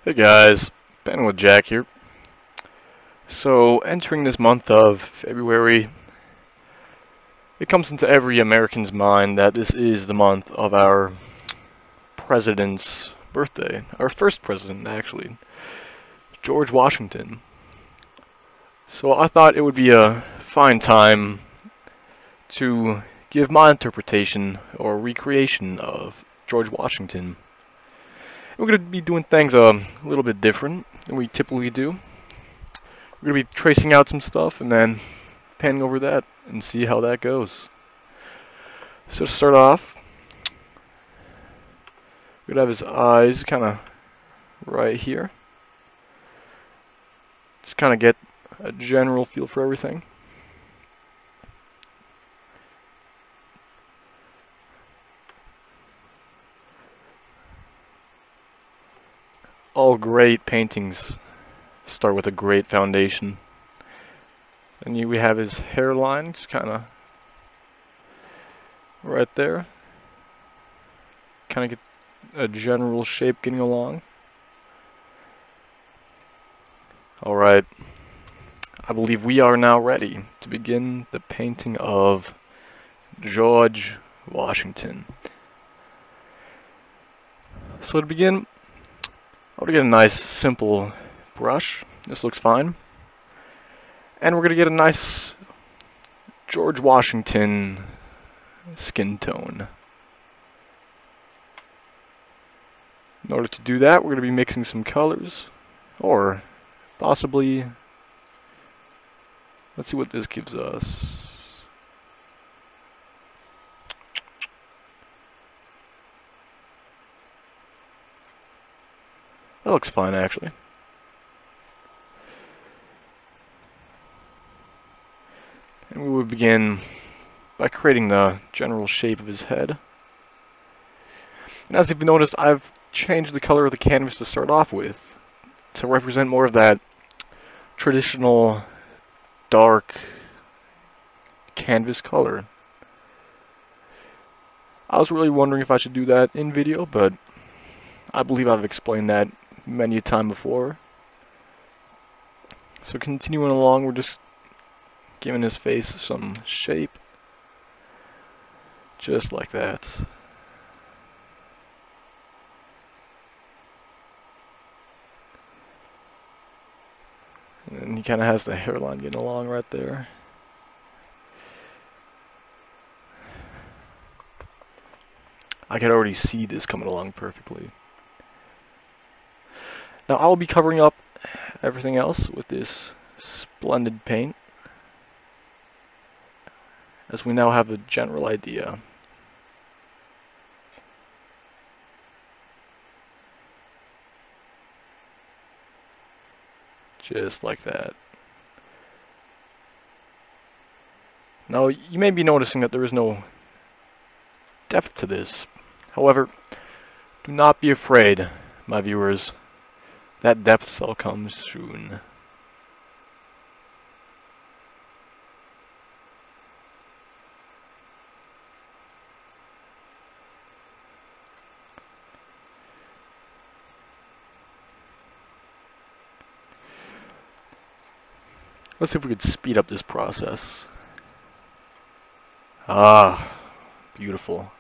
Hey guys, Ben with Jack here. So, entering this month of February, it comes into every American's mind that this is the month of our president's birthday. Our first president, actually, George Washington. So I thought it would be a fine time to give my interpretation or recreation of George Washington. We're going to be doing things a little bit different than we typically do. We're going to be tracing out some stuff and then panning over that and see how that goes. So to start off, we're going to have his eyes kind of right here. Just kind of get a general feel for everything. All great paintings start with a great foundation. And we have his hairline, just kind of right there. Kind of get a general shape getting along. Alright, I believe we are now ready to begin the painting of George Washington. So to begin, I'm going to get a nice simple brush. This looks fine. And we're going to get a nice George Washington skin tone. In order to do that, we're going to be mixing some colors. Or possibly, let's see what this gives us. That looks fine, actually. And we would begin by creating the general shape of his head. And as you've noticed, I've changed the color of the canvas to start off with to represent more of that traditional dark canvas color. I was really wondering if I should do that in video, but I believe I've explained that many a time before. So continuing along, we're just giving his face some shape. Just like that. And then he kind of has the hairline getting along right there. I could already see this coming along perfectly. Now I'll be covering up everything else with this splendid paint, as we now have a general idea. Just like that. Now you may be noticing that there is no depth to this. However, do not be afraid, my viewers. That depth shall come soon. Let's see if we could speed up this process. Ah, beautiful.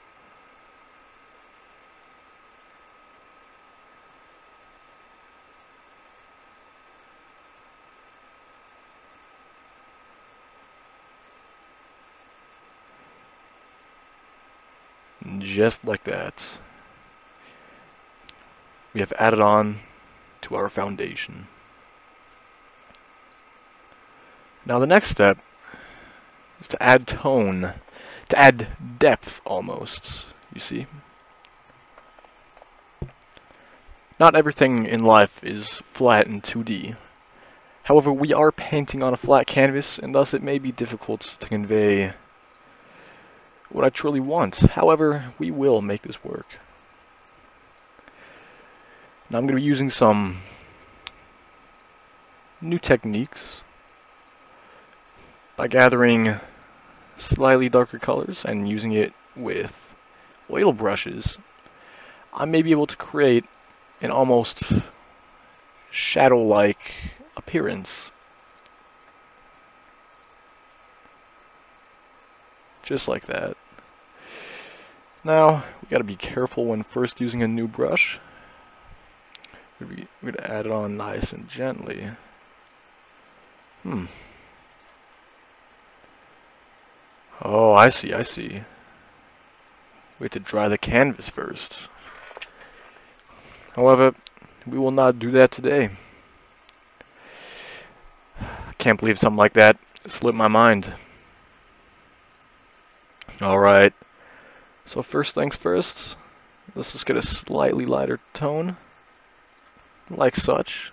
Just like that, we have added on to our foundation. Now the next step is to add tone, to add depth almost, you see. Not everything in life is flat in 2D. However, we are painting on a flat canvas, and thus it may be difficult to convey what I truly want. However, we will make this work. Now I'm going to be using some new techniques by gathering slightly darker colors and using it with oil brushes. I may be able to create an almost shadow-like appearance. Just like that. Now, we gotta be careful when first using a new brush. We're gonna add it on nice and gently. Oh, I see, I see. We have to dry the canvas first. However, we will not do that today. I can't believe something like that slipped my mind. Alright, so first things first, let's just get a slightly lighter tone, like such.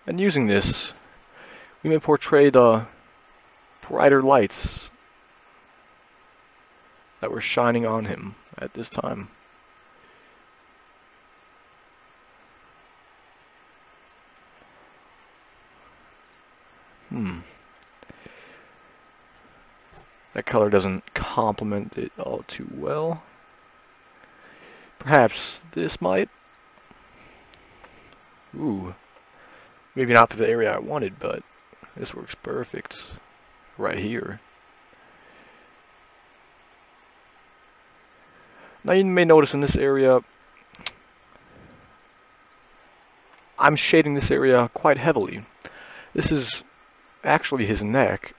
And using this, we may portray the brighter lights that were shining on him at this time. That color doesn't complement it all too well. Perhaps this might. Ooh. Maybe not for the area I wanted, but this works perfect right here. Now you may notice in this area, I'm shading this area quite heavily. This is actually his neck.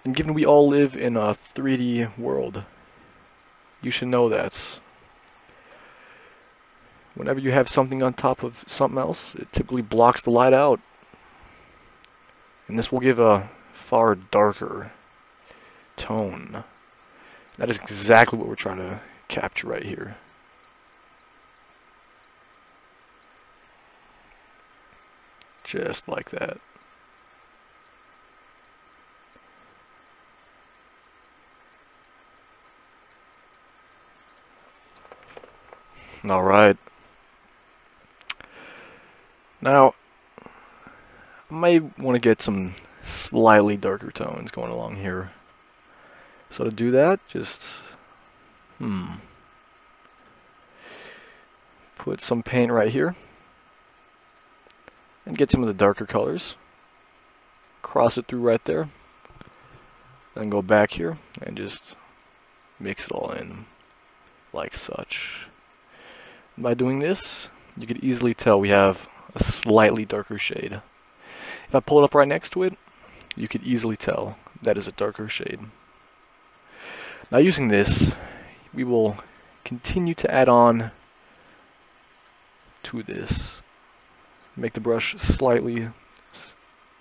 And given we all live in a 3D world, you should know that whenever you have something on top of something else, it typically blocks the light out. And this will give a far darker tone. That is exactly what we're trying to capture right here. Just like that. Alright. Now, I may want to get some slightly darker tones going along here. So to do that, just put some paint right here and get some of the darker colors. Cross it through right there. Then go back here and just mix it all in like such. By doing this, you could easily tell we have a slightly darker shade. If I pull it up right next to it, you could easily tell that is a darker shade. Now using this, we will continue to add on to this. Make the brush slightly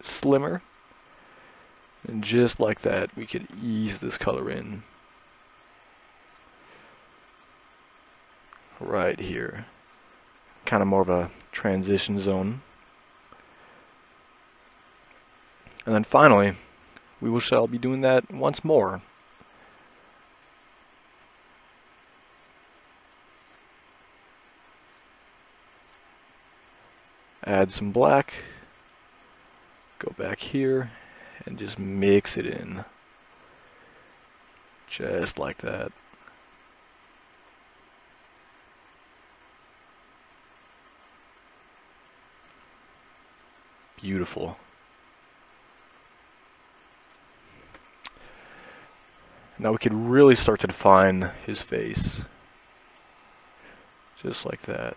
slimmer. And just like that, we could ease this color in. Right here. Kind of more of a transition zone. And then finally, we shall be doing that once more. Add some black. Go back here and just mix it in. Just like that. Beautiful. Now we could really start to define his face. Just like that.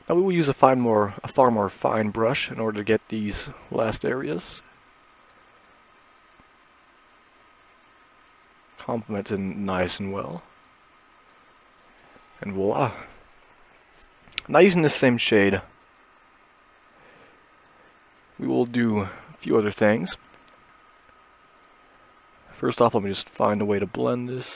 Now we will use a far more fine brush in order to get these last areas complemented nice and well. And voila. Now using this same shade, we will do a few other things. First off, let me just find a way to blend this.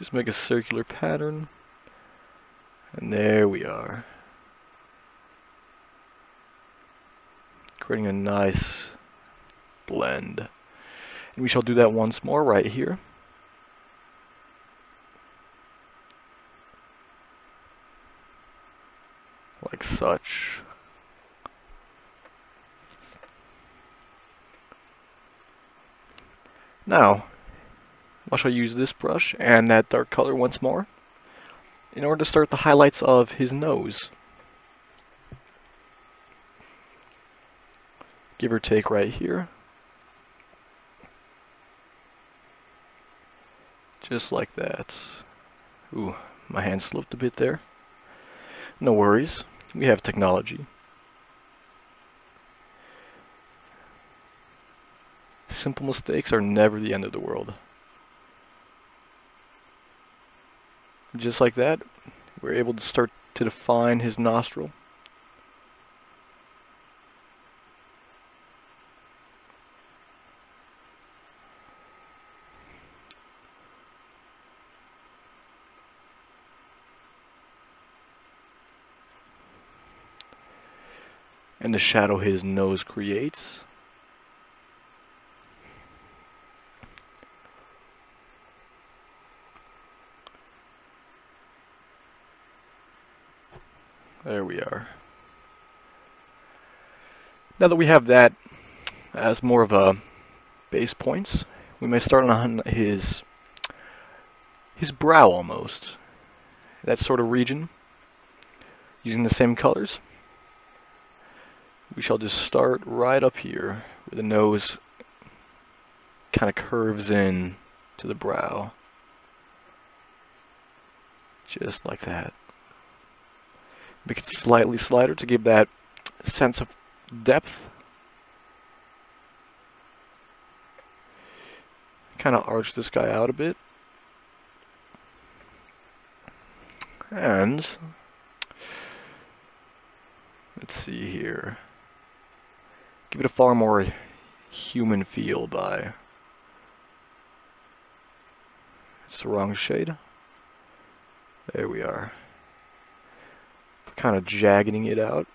Just make a circular pattern. And there we are. Creating a nice blend. And we shall do that once more right here. Like such. Now, I shall use this brush and that dark color once more in order to start the highlights of his nose. Give or take right here. Just like that. Ooh, my hand slipped a bit there. No worries, we have technology. Simple mistakes are never the end of the world. Just like that, we're able to start to define his nostril. And the shadow his nose creates. There we are. Now that we have that as more of a base points, we may start on his brow almost. That sort of region. Using the same colors. We shall just start right up here where the nose kind of curves in to the brow. Just like that. Make it slightly slighter to give that sense of depth. Kind of arch this guy out a bit. And let's see here. Give it a far more human feel by... It's the wrong shade. There we are. Kind of jagging it out.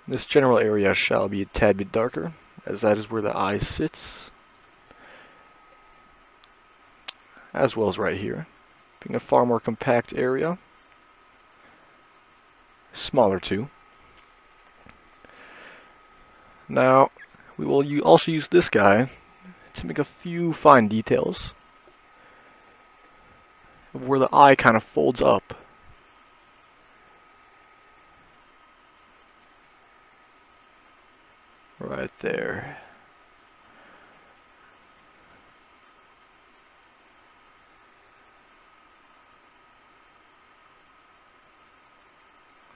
This general area shall be a tad bit darker, as that is where the eye sits. As well as right here. Being a far more compact area. Smaller too. Now, we will also use this guy to make a few fine details of where the eye kind of folds up. Right there.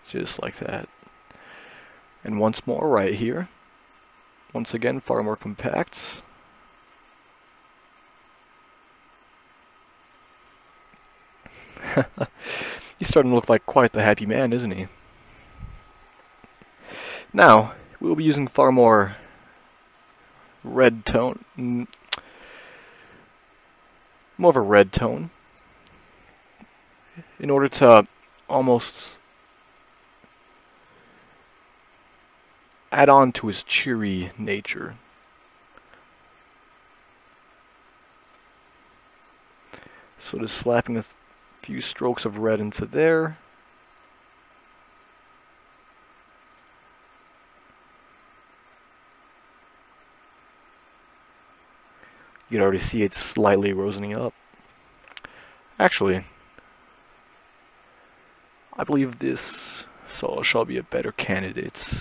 Just like that. And once more right here. Once again, far more compact. He's starting to look like quite the happy man, isn't he? Now, we'll be using far more red tone. More of a red tone. In order to almost add on to his cheery nature. So just slapping a few strokes of red into there. You can already see it's slightly rosening up. Actually, I believe this shall be a better candidate.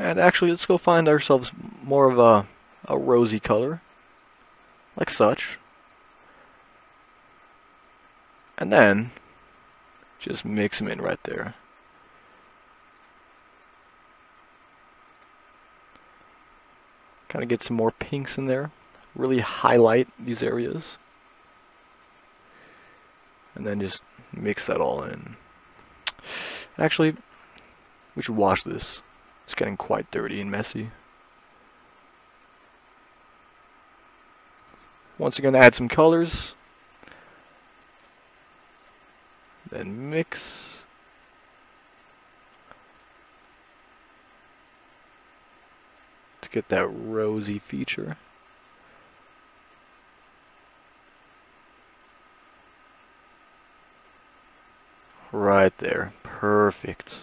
And actually, let's go find ourselves more of a rosy color, like such. And then, just mix them in right there. Kind of get some more pinks in there, really highlight these areas. And then just mix that all in. Actually, we should wash this. It's getting quite dirty and messy. Once again, add some colors. Then mix. To get that rosy feature. Right there. Perfect.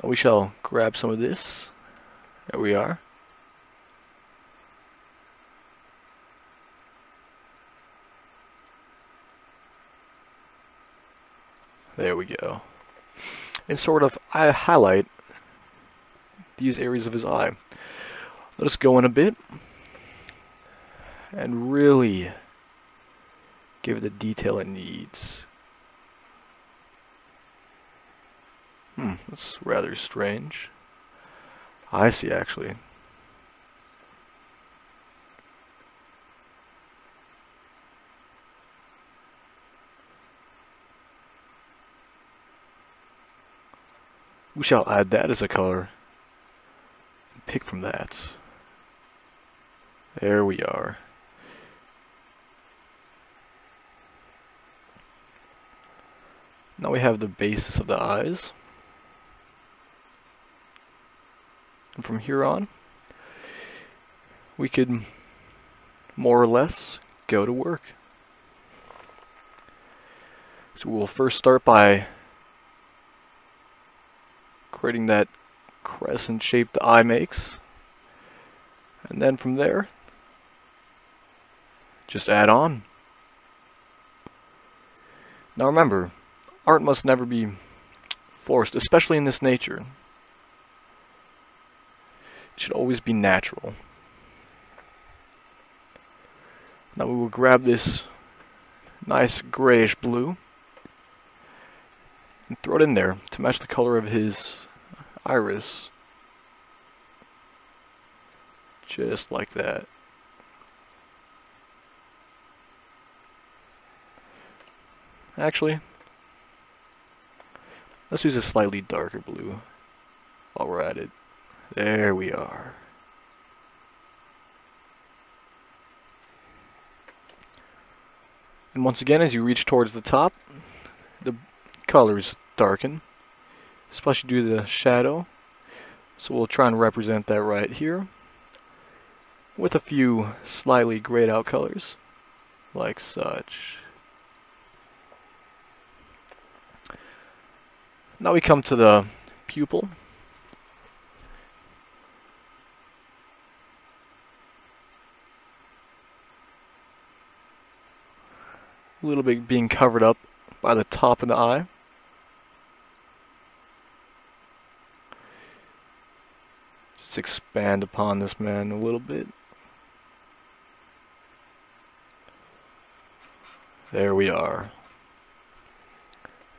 Now we shall grab some of this. There we are. There we go. And sort of I highlight these areas of his eye. Let us go in a bit and really give it the detail it needs. That's rather strange. I see, actually. We shall add that as a color. And pick from that. There we are. Now we have the basis of the eyes. And from here on, we could more or less go to work. So we'll first start by creating that crescent shape the eye makes. And then from there, just add on. Now remember, art must never be forced, especially in this nature. It should always be natural. Now we will grab this nice grayish blue and throw it in there to match the color of his iris. Just like that. Actually, let's use a slightly darker blue while we're at it. There we are. And once again, as you reach towards the top, the colors darken, especially due to the shadow. So we'll try and represent that right here with a few slightly grayed out colors, like such. Now we come to the pupil. A little bit being covered up by the top of the eye. Just expand upon this man a little bit. There we are.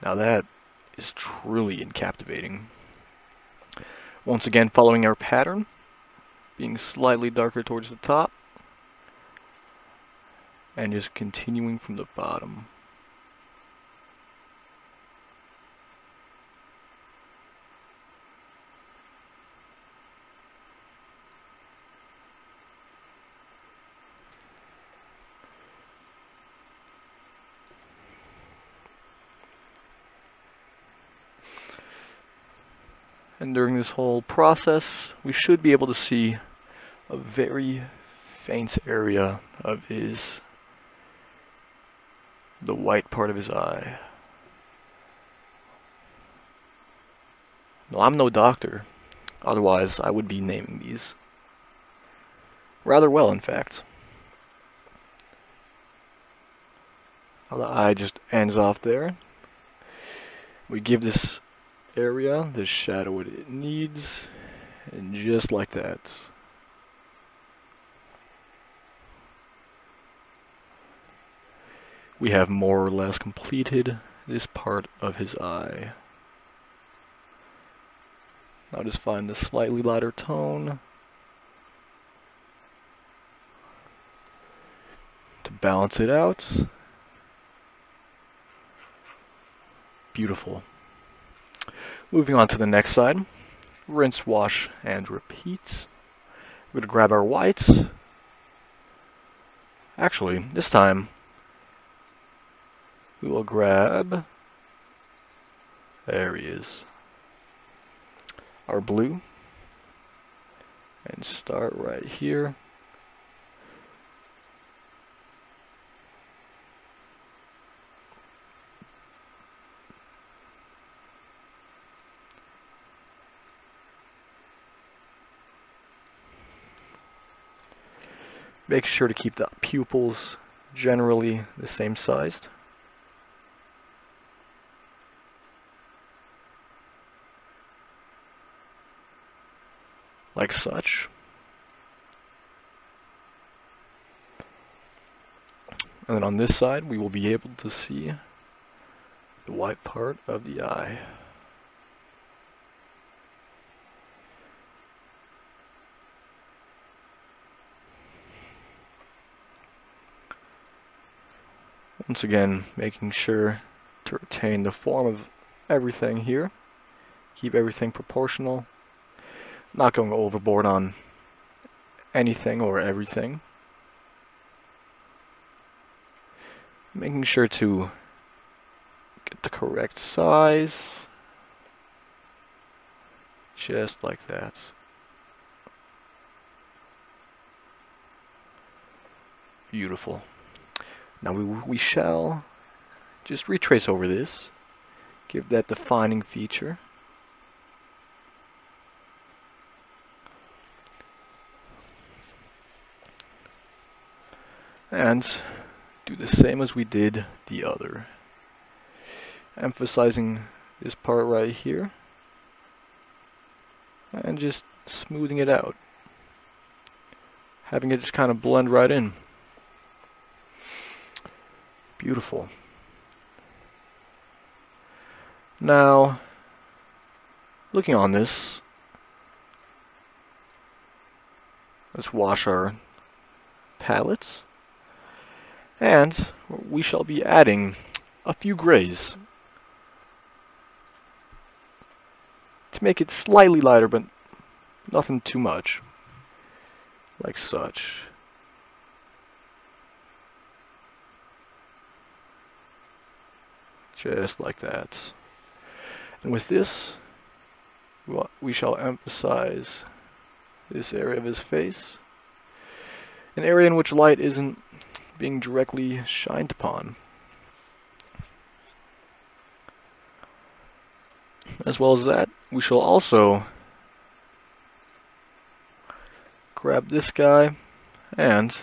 Now that is truly captivating. Once again, following our pattern, being slightly darker towards the top, and just continuing from the bottom. And during this whole process, we should be able to see a very faint area of the white part of his eye. No, I'm no doctor. Otherwise, I would be naming these. Rather well, in fact. Now the eye just ends off there. We give this area the shadow it needs, and just like that. We have more or less completed this part of his eye. I'll just find the slightly lighter tone to balance it out. Beautiful. Moving on to the next side. Rinse, wash, and repeat. We're going to grab our whites. Actually, this time, we will grab, there he is, our blue, and start right here. Make sure to keep the pupils generally the same sized. Like such. And then on this side, we will be able to see the white part of the eye. Once again, making sure to retain the form of everything here. Keep everything proportional. Not going overboard on anything or everything. Making sure to get the correct size. Just like that. Beautiful. Now we shall just retrace over this, give that defining feature. And do the same as we did the other. Emphasizing this part right here. And just smoothing it out. Having it just kind of blend right in. Beautiful. Now, looking on this, let's wash our palettes. And we shall be adding a few grays to make it slightly lighter, but nothing too much. Like such. Just like that. And with this, we shall emphasize this area of his face. An area in which light isn't being directly shined upon. As well as that, we shall also grab this guy and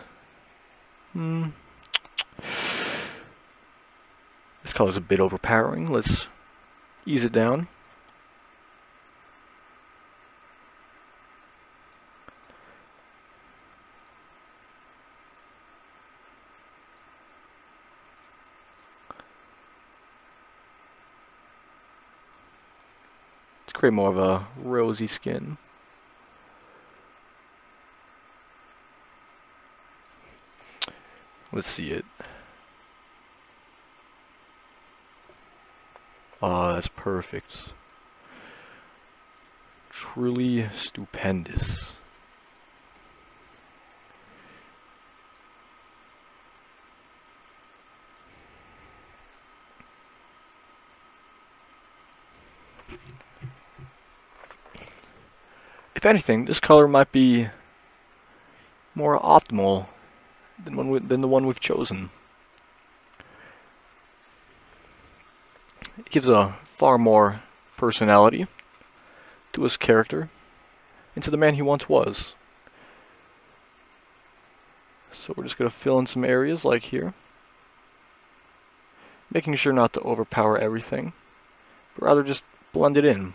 this color is a bit overpowering. Let's ease it down. Let's create more of a rosy skin. Let's see it. Ah, that's perfect. Truly stupendous. If anything, this color might be more optimal than the one we've chosen. It gives a far more personality to his character and to the man he once was. So we're just going to fill in some areas like here. Making sure not to overpower everything, but rather just blend it in,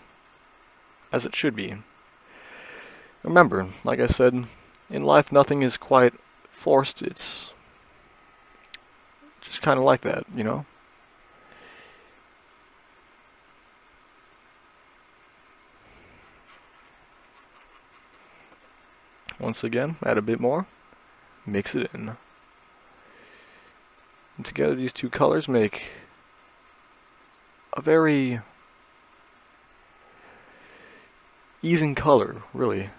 as it should be. Remember, like I said, in life nothing is quite forced, it's just kind of like that, you know? Once again, add a bit more, mix it in. And together these two colors make a very easing color, really.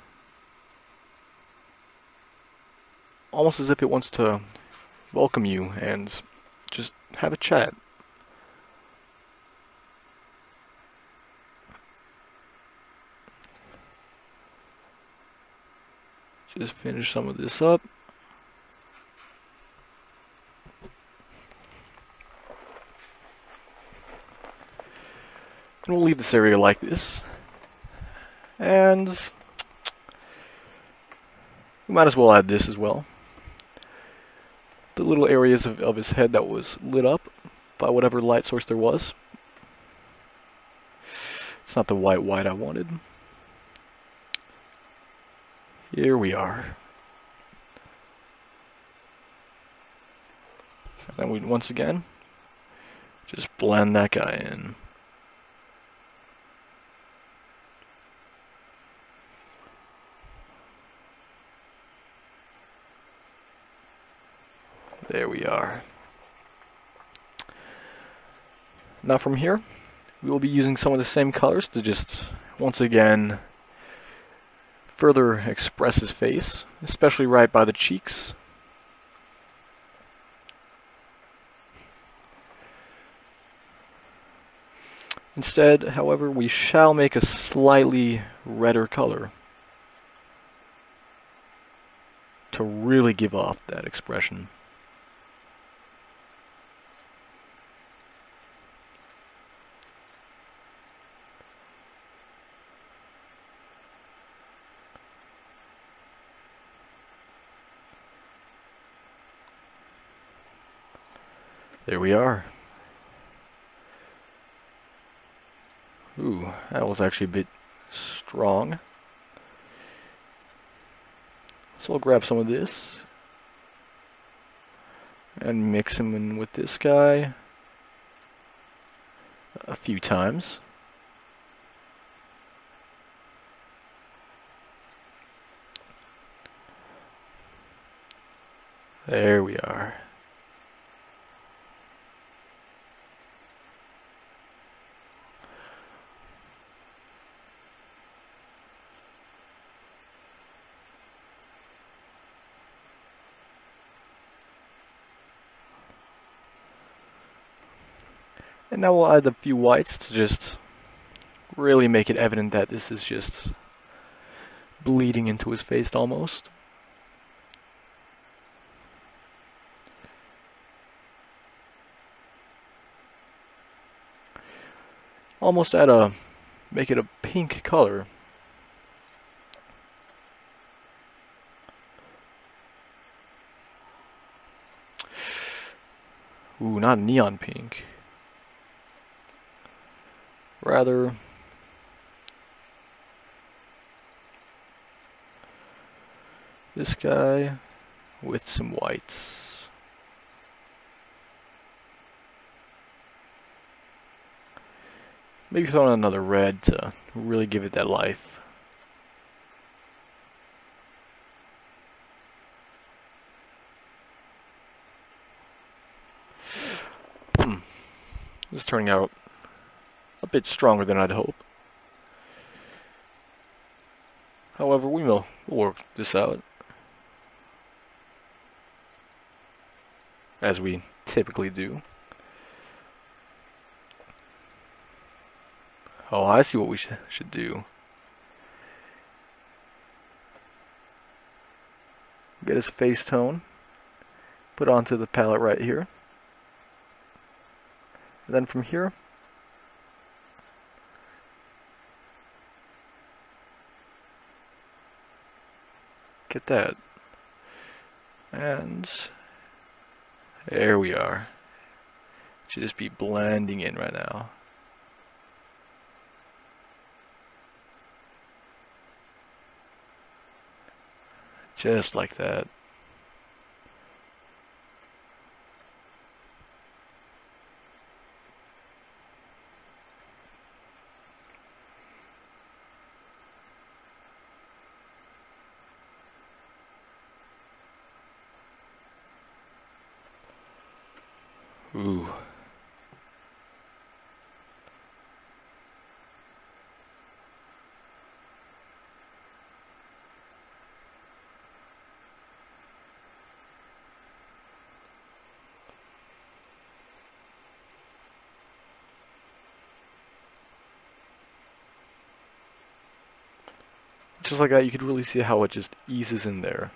Almost as if it wants to welcome you and just have a chat. Just finish some of this up. And we'll leave this area like this. And we might as well add this as well. The little areas of his head that was lit up by whatever light source there was. It's not the white I wanted. Here we are. And then we once again just blend that guy in. There we are. Now from here, we will be using some of the same colors to just, once again, further express his face, especially right by the cheeks. Instead, however, we shall make a slightly redder color to really give off that expression. There we are. Ooh, that was actually a bit strong. So I'll grab some of this and mix him in with this guy a few times. There we are. And now we'll add a few whites to just really make it evident that this is just bleeding into his face almost. Almost make it a pink color. Ooh, not neon pink. Rather this guy with some whites. Maybe throw in another red to really give it that life. This is turning out a bit stronger than I'd hope. However, we'll work this out, as we typically do. Oh, I see what we should do. Get his face tone, put onto the palette right here. And then from here, get that. And there we are. Should just be blending in right now. Just like that. Ooh. Just like that, you could really see how it just eases in there.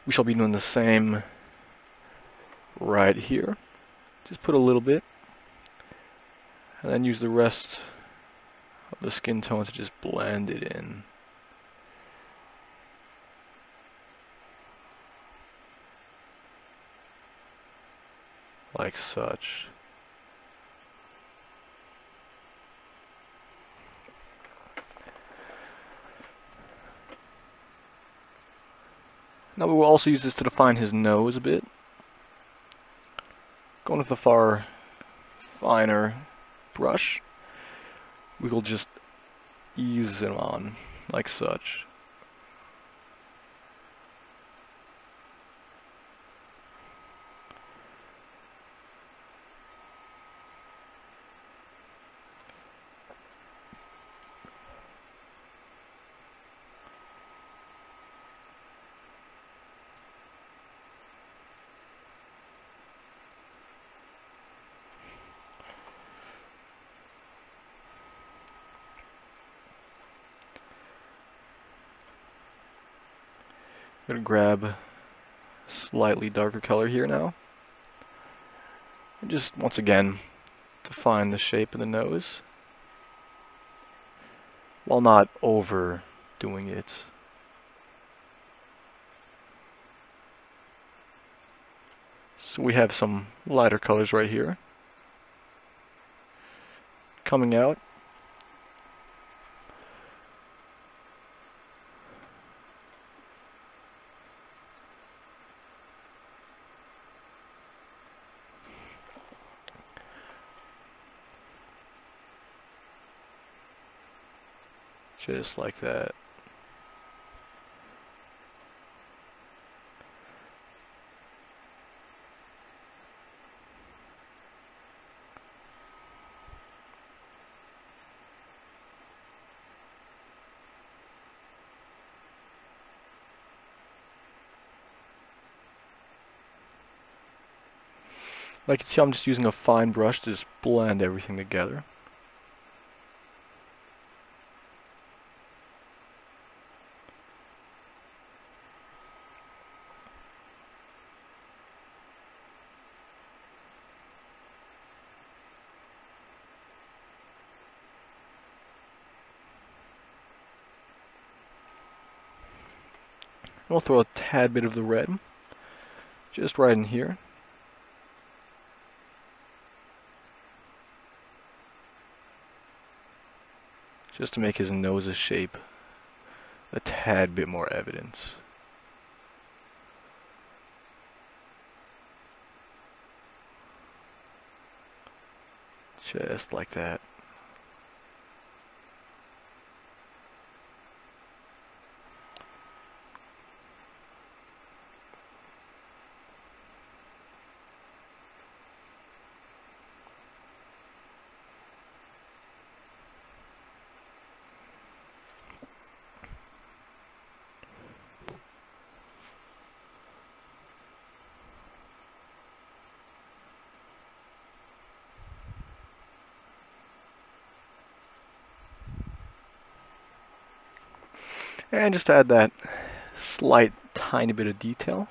We shall be doing the same right here. Just put a little bit, and then use the rest of the skin tone to just blend it in. Like such. Now we will also use this to define his nose a bit. Going with a far finer brush, we will just ease it on, like such. I'm going to grab a slightly darker color here now. And just, once again, define the shape of the nose, while not overdoing it. So we have some lighter colors right here coming out. Just like that. Like you can see, I'm just using a fine brush to just blend everything together. And we'll throw a tad bit of the red just right in here. Just to make his nose's shape a tad bit more evident. Just like that. And just add that slight tiny bit of detail.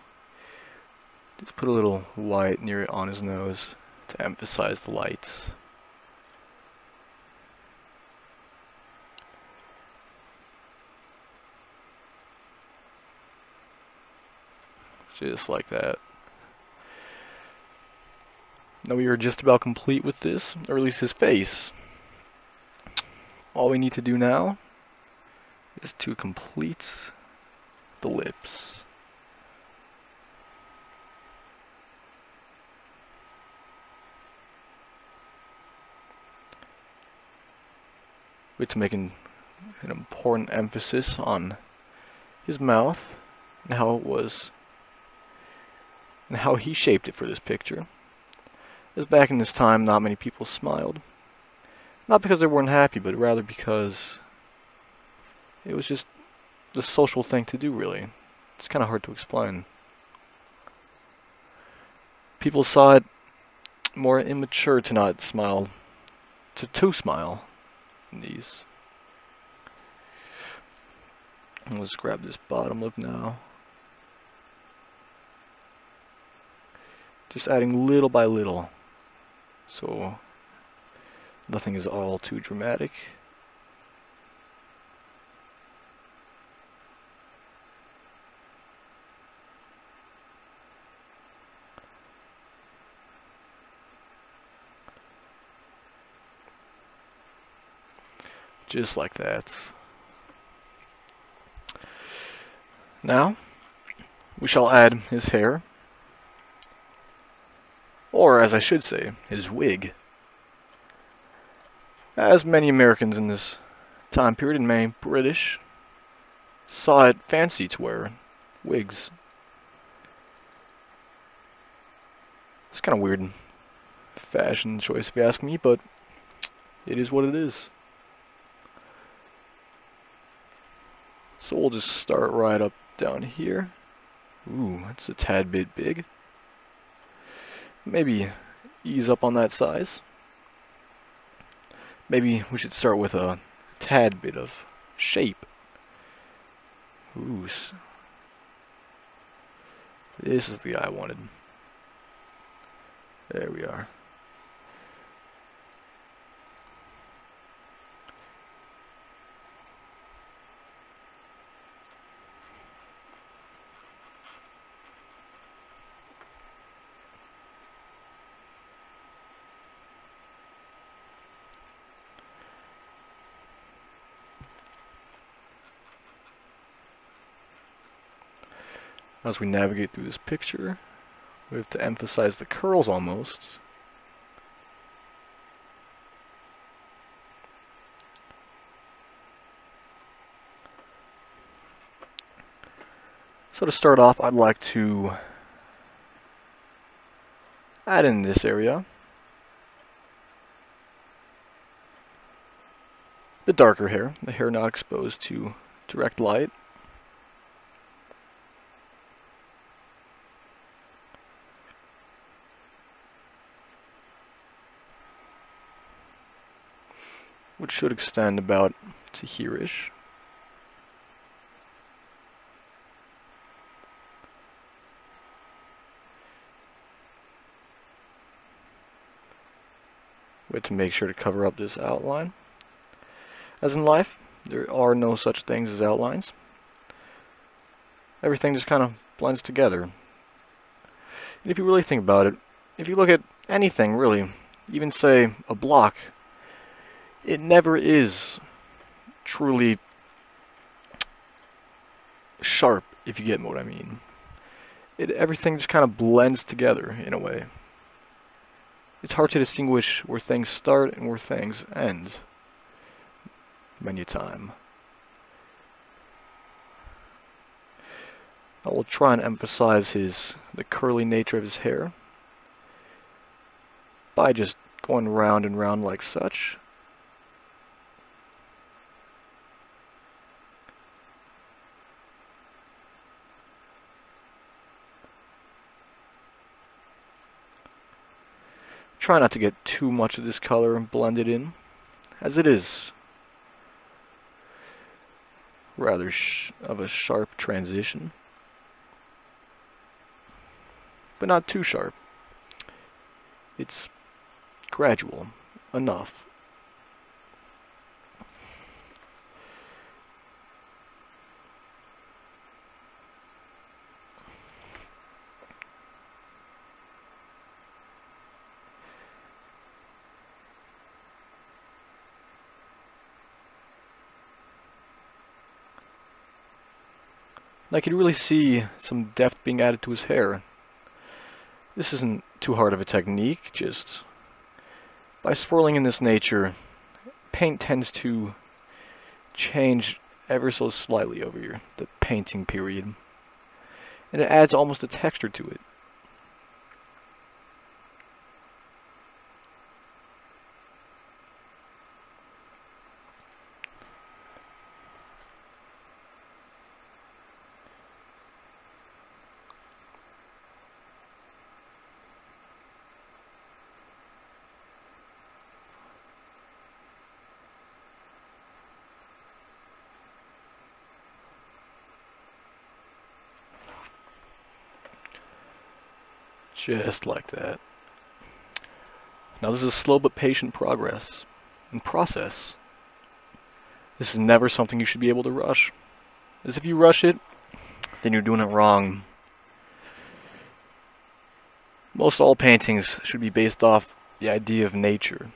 Just put a little white near it on his nose to emphasize the lights. Just like that. Now we are just about complete with this, or at least his face. All we need to do now is to complete the lips. With making an important emphasis on his mouth and and how he shaped it for this picture. As back in this time, not many people smiled. Not because they weren't happy, but rather because it was just the social thing to do, really. It's kind of hard to explain. People saw it more immature to not smile, to smile in these. And let's grab this bottom lip now. Just adding little by little, so nothing is all too dramatic. Just like that. Now, we shall add his hair, or as I should say, his wig. As many Americans in this time period, and many British, saw it fancy to wear wigs. It's kind of weird fashion choice if you ask me, but it is what it is. So we'll just start right up down here. Ooh, that's a tad bit big. Maybe ease up on that size. Maybe we should start with a tad bit of shape. Ooh, this is the guy I wanted. There we are. As we navigate through this picture, we have to emphasize the curls almost. So to start off, I'd like to add in this area the darker hair, the hair not exposed to direct light. Which should extend about to here-ish. We have to make sure to cover up this outline. As in life, there are no such things as outlines. Everything just kind of blends together. And if you really think about it, if you look at anything really, even say a block, it never is truly sharp, if you get what I mean. Everything just kind of blends together in a way. It's hard to distinguish where things start and where things end many time. I will try and emphasize the curly nature of his hair by just going round and round like such. Try not to get too much of this color blended in, as it is rather of a sharp transition, but not too sharp. It's gradual enough. I could really see some depth being added to his hair. This isn't too hard of a technique, just by swirling in this nature, paint tends to change ever so slightly over the painting period, and it adds almost a texture to it. Just like that. Now this is slow but patient progress and process. This is never something you should be able to rush. As if you rush it, then you're doing it wrong. Most all paintings should be based off the idea of nature.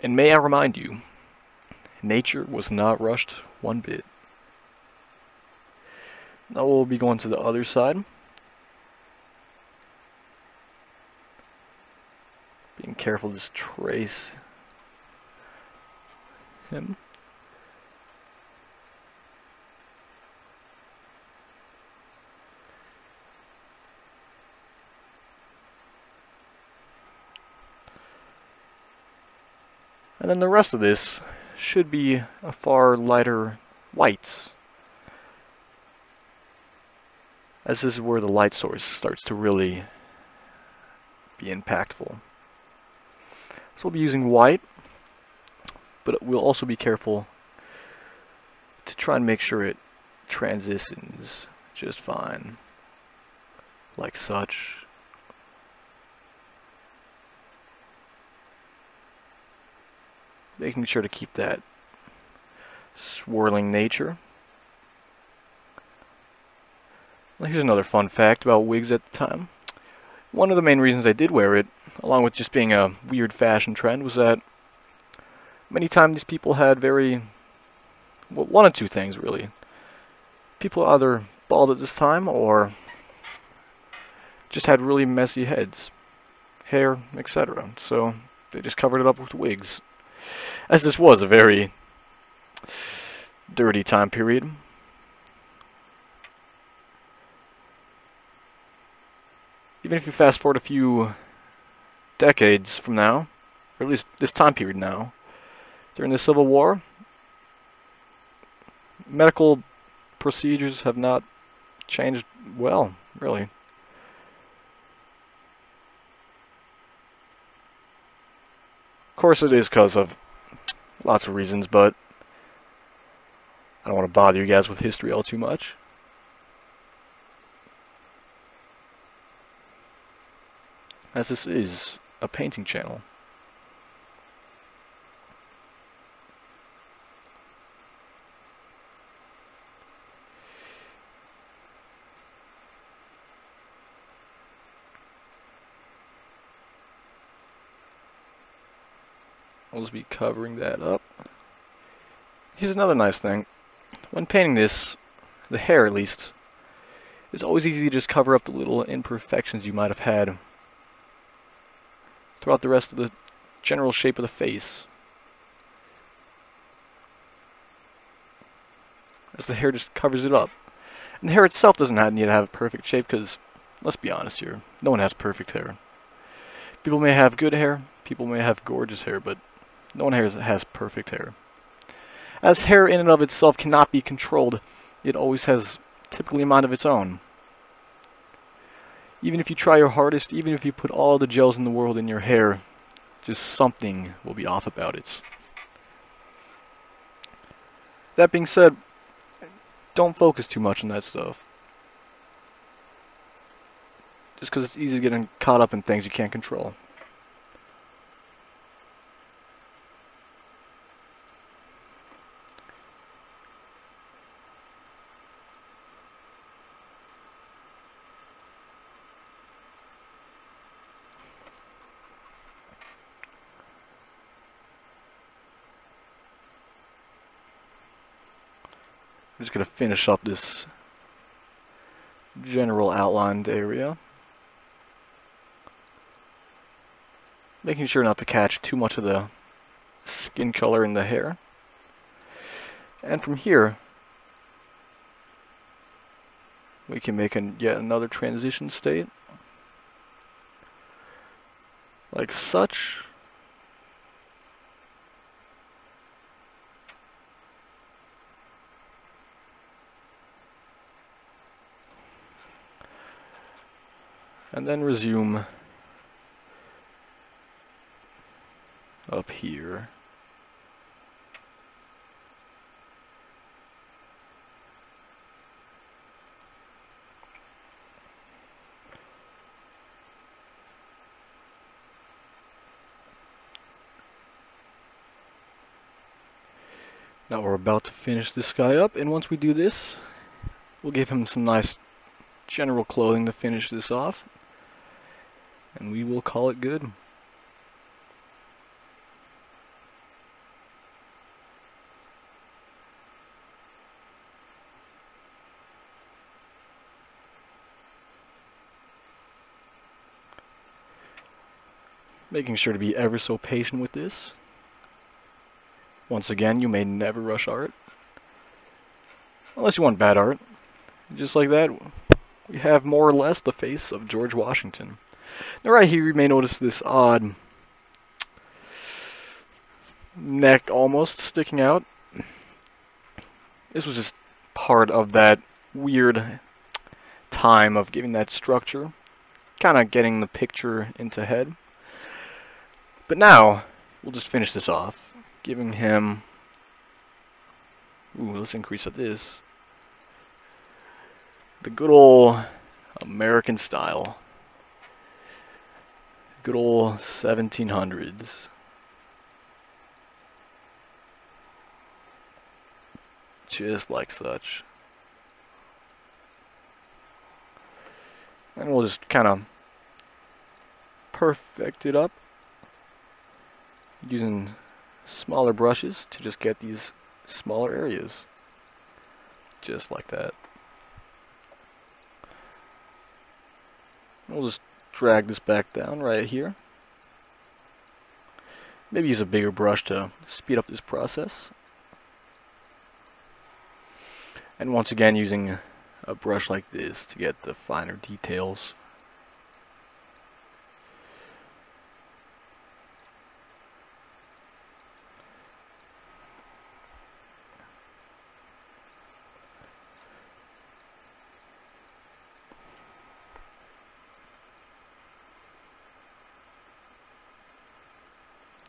And may I remind you, nature was not rushed one bit. Now we'll be going to the other side. Being careful to just trace him. And then the rest of this should be a far lighter whites, as this is where the light source starts to really be impactful. So we'll be using white, but we'll also be careful to try and make sure it transitions just fine, like such. Making sure to keep that swirling nature. Well, here's another fun fact about wigs at the time. One of the main reasons I did wear it, along with just being a weird fashion trend, was that many times these people had well, one of two things really. People either bald at this time or just had really messy heads, hair, etc. So they just covered it up with wigs. As this was a very dirty time period. Even if you fast forward a few decades from now, or at least this time period now, during the Civil War, medical procedures have not changed well, really. Of course it is because of lots of reasons, but I don't want to bother you guys with history all too much. As this is a painting channel. I'll just be covering that up. Here's another nice thing. When painting this, the hair at least, it's always easy to just cover up the little imperfections you might have had throughout the rest of the general shape of the face. As the hair just covers it up. And the hair itself doesn't need to have a perfect shape, because, let's be honest here, no one has perfect hair. People may have good hair, people may have gorgeous hair, but no one has perfect hair. As hair in and of itself cannot be controlled, it always has typically a mind of its own. Even if you try your hardest, even if you put all the gels in the world in your hair, just something will be off about it. That being said, don't focus too much on that stuff. Just because it's easy to get caught up in things you can't control. I'm just going to finish up this general outlined area. Making sure not to catch too much of the skin color in the hair. And from here, we can make yet another transition state. Like such. And then resume up here. Now we're about to finish this guy up, and once we do this, we'll give him some nice general clothing to finish this off, and we will call it good. Making sure to be ever so patient with this. Once again, you may never rush art, unless you want bad art. Just like that, we have more or less the face of George Washington. Now right here you may notice this odd neck almost sticking out. This was just part of that weird time of giving that structure, kind of getting the picture into head. But now, we'll just finish this off, giving him... Ooh, let's increase this. The good old American style. Good old 1700s. Just like such. And we'll just kind of perfect it up using smaller brushes to just get these smaller areas. Just like that. We'll just drag this back down right here. Maybe use a bigger brush to speed up this process. And once again using a brush like this to get the finer details.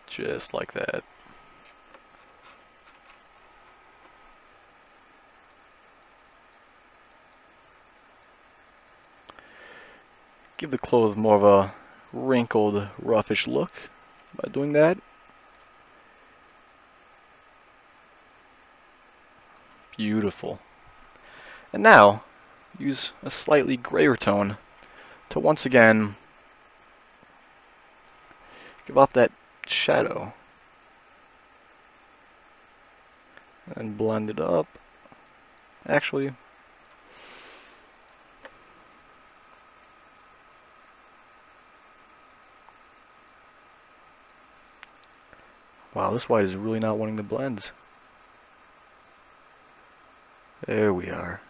Just like that. Give the clothes more of a wrinkled, roughish look by doing that. Beautiful. And now, use a slightly grayer tone to once again give off that shadow. And blend it up. Actually, wow, this white is really not wanting to blend. There we are.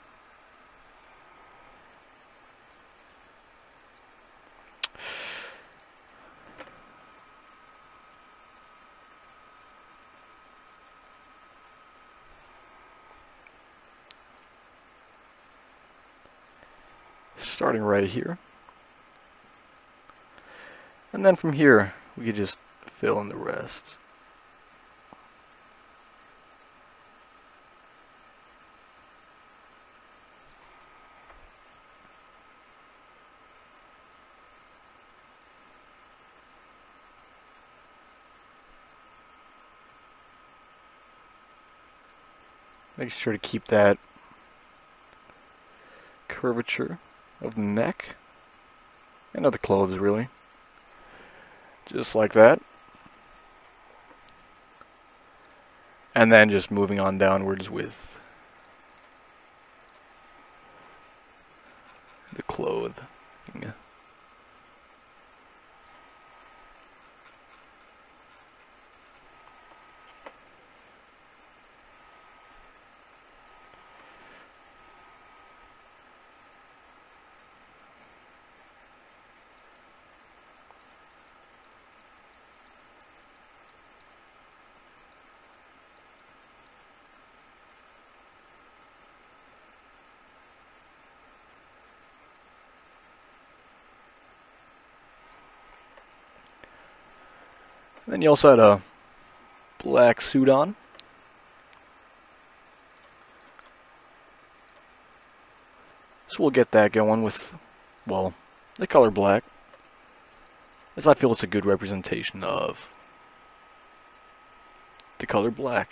Starting right here. And then from here, we could just fill in the rest. Make sure to keep that curvature of the neck and of the clothes, really. Just like that. And then just moving on downwards with the clothing. Then you also had a black suit on. So we'll get that going with, well, the color black, as I feel it's a good representation of the color black.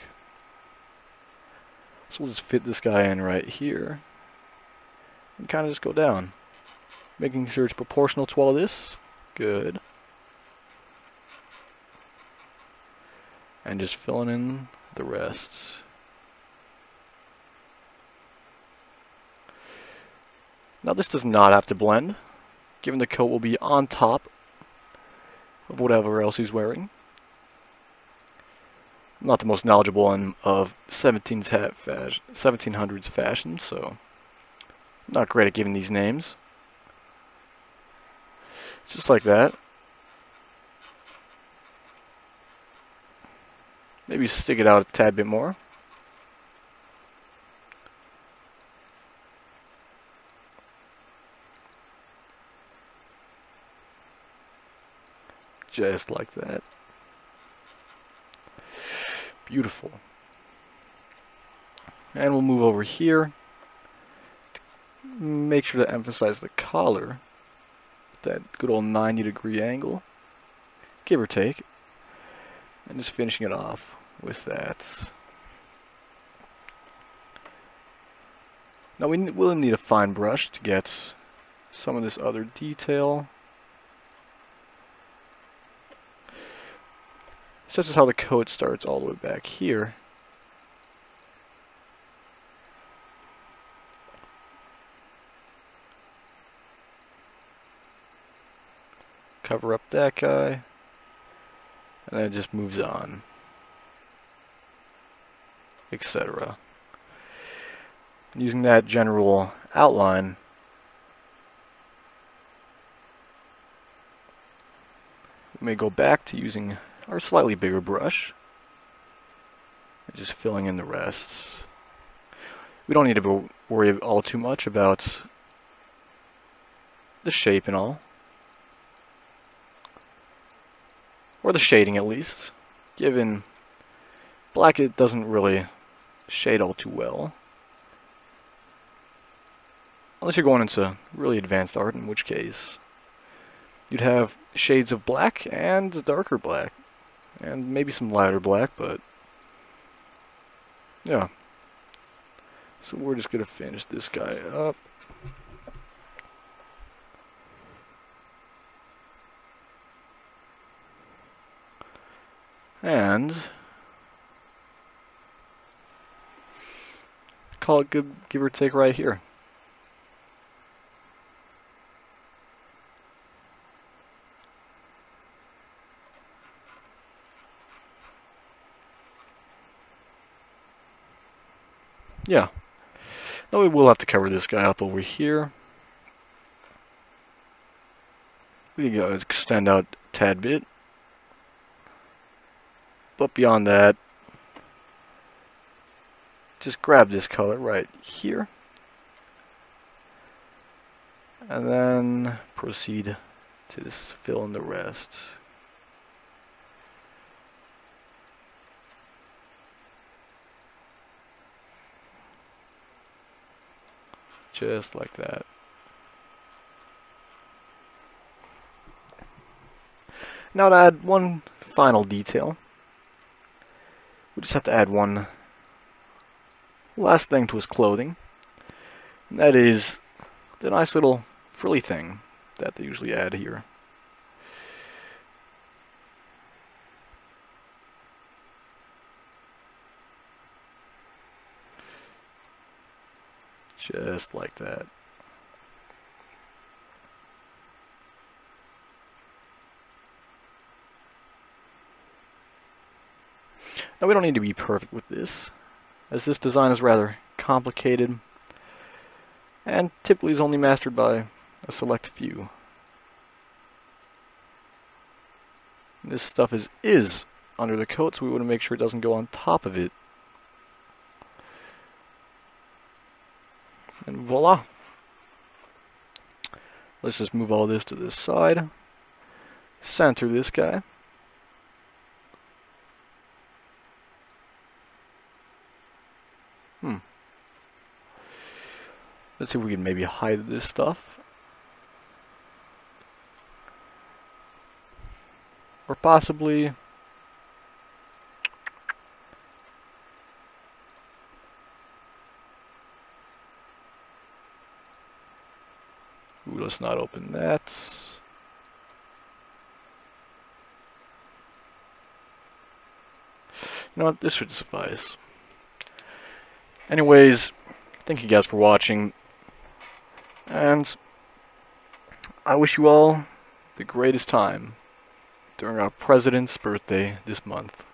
So we'll just fit this guy in right here and kind of just go down, making sure it's proportional to all this. Good. And just filling in the rest. Now this does not have to blend, given the coat will be on top of whatever else he's wearing. I'm not the most knowledgeable of 1700s fashion, so I'm not great at giving these names. Just like that. Maybe stick it out a tad bit more. Just like that. Beautiful. And we'll move over here. Make sure to emphasize the collar. That good old 90-degree angle. Give or take. And just finishing it off with that. Now we will need a fine brush to get some of this other detail. So this is how the coat starts all the way back here. Cover up that guy. And then it just moves on. Etc. Using that general outline, we may go back to using our slightly bigger brush and just filling in the rest. We don't need to worry all too much about the shape and all, or the shading at least, given black it doesn't really shade all too well, unless you're going into really advanced art, in which case you'd have shades of black and darker black. And maybe some lighter black, but yeah. So we're just going to finish this guy up. And call it good, give or take right here. Yeah. Now we will have to cover this guy up over here. We can go extend out a tad bit. But beyond that, just grab this color right here. And then proceed to just fill in the rest. Just like that. Now to add one final detail, we just have to add one last thing to his clothing, and that is the nice little frilly thing that they usually add here. Just like that. Now we don't need to be perfect with this, as this design is rather complicated and typically is only mastered by a select few. This stuff is under the coat, so we want to make sure it doesn't go on top of it. And voila. Let's just move all this to this side. Center this guy. Let's see if we can maybe hide this stuff. Or possibly Ooh, let's not open that. You know what, this should suffice. Anyways, thank you guys for watching, and I wish you all the greatest time during our president's birthday this month.